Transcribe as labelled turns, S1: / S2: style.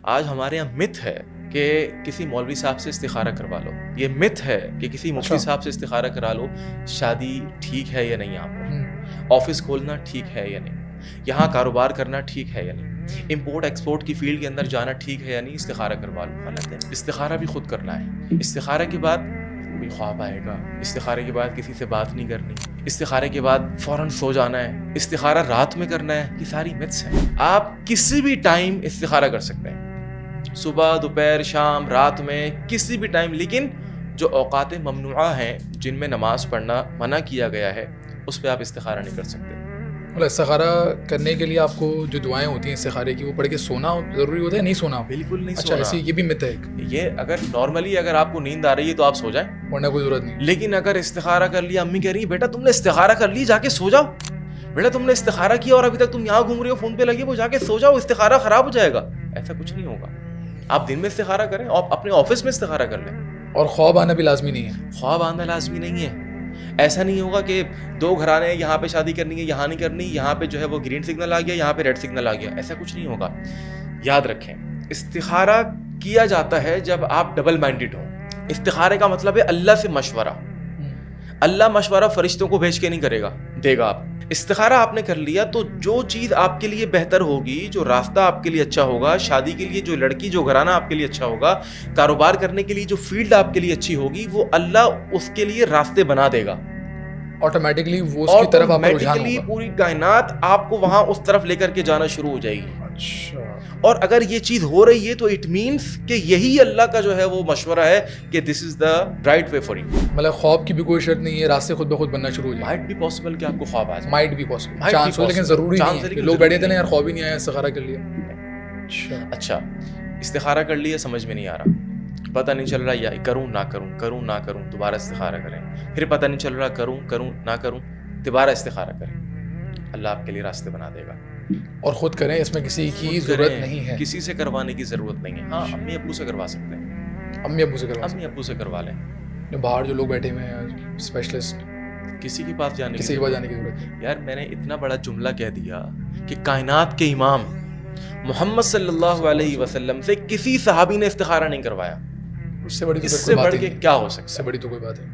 S1: آج ہمارے یہاں مت ہے کہ کسی مولوی صاحب سے استخارہ کروا لو، یہ مت ہے کہ کسی مفتی صاحب سے استخارہ کرا لو شادی ٹھیک ہے یا نہیں، آپ کو آفس کھولنا ٹھیک ہے یا نہیں، یہاں کاروبار کرنا ٹھیک ہے یا نہیں، امپورٹ ایکسپورٹ کی فیلڈ کے اندر جانا ٹھیک ہے یا نہیں، استخارہ کروا لو. غلط ہے. استخارہ بھی خود کرنا ہے. استخارہ کے بعد کوئی خواب آئے گا، استخارے کے بعد کسی سے بات نہیں کرنی، استخارے کے بعد فوراً سو جانا ہے، استخارہ رات میں کرنا ہے، یہ ساری متس ہیں. آپ کسی بھی ٹائم استخارہ کر سکتے ہیں، صبح، دوپہر، شام، رات میں، کسی بھی ٹائم، لیکن جو اوقات ممنوعہ ہیں جن میں نماز پڑھنا منع کیا گیا ہے اس پہ آپ استخارہ نہیں کر سکتے.
S2: مطلب استخارہ کرنے کے لیے آپ کو جو دعائیں ہوتی ہیں استخارے کی وہ پڑھ کے سونا ضروری ہوتا ہے؟ نہیں سونا
S1: بالکل نہیں
S2: اچھا
S1: سونا.
S2: ایسی یہ بھی مت ہے ایک،
S1: یہ اگر نارملی اگر آپ کو نیند آ رہی ہے تو آپ سو جائیں،
S2: پڑھنے کوئی ضرورت نہیں.
S1: لیکن اگر استخارہ کر لیا، امی کہہ رہی ہیں بیٹا تم نے استخارہ کر لی، جا کے سو جاؤ، بیٹا تم نے استخارہ کیا اور ابھی تک تم یہاں گھوم رہی ہو فون پہ لگے، وہ جا کے سو جاؤ، استخارہ خراب ہو جائے گا. ایسا کچھ نہیں ہوگا. آپ دن میں استخارہ کریں، آپ اپنے آفس میں استخارہ کر لیں.
S2: اور خواب آنا بھی لازمی نہیں ہے.
S1: خواب آنا لازمی نہیں ہے. ایسا نہیں ہوگا کہ دو گھرانے ہیں، یہاں پہ شادی کرنی ہے، یہاں نہیں کرنی، یہاں پہ جو ہے وہ گرین سگنل آ گیا، یہاں پہ ریڈ سگنل آ گیا. ایسا کچھ نہیں ہوگا. یاد رکھیں استخارہ کیا جاتا ہے جب آپ ڈبل مائنڈڈ ہوں. استخارے کا مطلب ہے اللہ سے مشورہ. اللہ مشورہ فرشتوں کو بھیج کے نہیں کرے گا، دے گا. آپ استخارہ آپ نے کر لیا تو جو چیز آپ کے لیے بہتر ہوگی، جو راستہ آپ کے لیے اچھا ہوگا، شادی کے لیے جو لڑکی، جو گھرانہ آپ کے لیے اچھا ہوگا، کاروبار کرنے کے لیے جو فیلڈ آپ کے لیے اچھی ہوگی، وہ اللہ اس کے لیے راستے بنا دے گا.
S2: آٹومیٹکلی وہ اس کی طرف آپ کا رجحان ہوگا.
S1: پوری کائنات آپ کو وہاں اس طرف لے کر کے جانا شروع ہو جائے گی.
S2: اچھا.
S1: اور اگر یہ چیز ہو رہی ہے تو اٹ مینس کہ یہی اللہ کا جو ہے وہ مشورہ ہے کہ this is the right way for you.
S2: مطلب خواب کی بھی کوئی شرط نہیں ہے، راستے خود بخود بننا شروع ہو جائے.
S1: مائٹ بھی پاسبل کہ آپ کو خواب آ جائے،
S2: مائٹ بھی پاسبل، چانس ہو، لیکن ضروری نہیں ہے. لوگ بیٹھے تھے نا یار خواب ہی نہیں آیا، استخارہ کر لیا.
S1: اچھا استخارہ کر لیا، سمجھ میں نہیں آ رہا، پتہ نہیں چل رہا، یا کروں نہ کروں، کروں نہ کروں، دوبارہ استخارہ کریں. پھر پتہ نہیں چل رہا، کروں کروں نہ کروں، دوبارہ استخارہ کریں. اللہ آپ کے لیے راستے بنا دے گا.
S2: اور خود کریں، اس میں کسی کی ضرورت نہیں ہے،
S1: کسی سے کروانے کی ضرورت نہیں ہے. ہاں امی ابو سے کروا سکتے ہیں،
S2: امی ابو سے کروا
S1: امی ابو سے کروا لیں.
S2: باہر جو لوگ بیٹھے ہوئے ہیں اسپیشلسٹ،
S1: کسی کے پاس جانے
S2: کسی کے پاس جانے کی ضرورت نہیں.
S1: یار میں نے اتنا بڑا جملہ کہہ دیا کہ کائنات کے امام محمد صلی اللہ علیہ وسلم سے کسی صحابی نے استخارہ نہیں کروایا.
S2: اس سے بڑی
S1: اس سے بڑھ کے کیا ہو سکتا ہے؟
S2: اس سے بڑی تو کوئی بات ہے.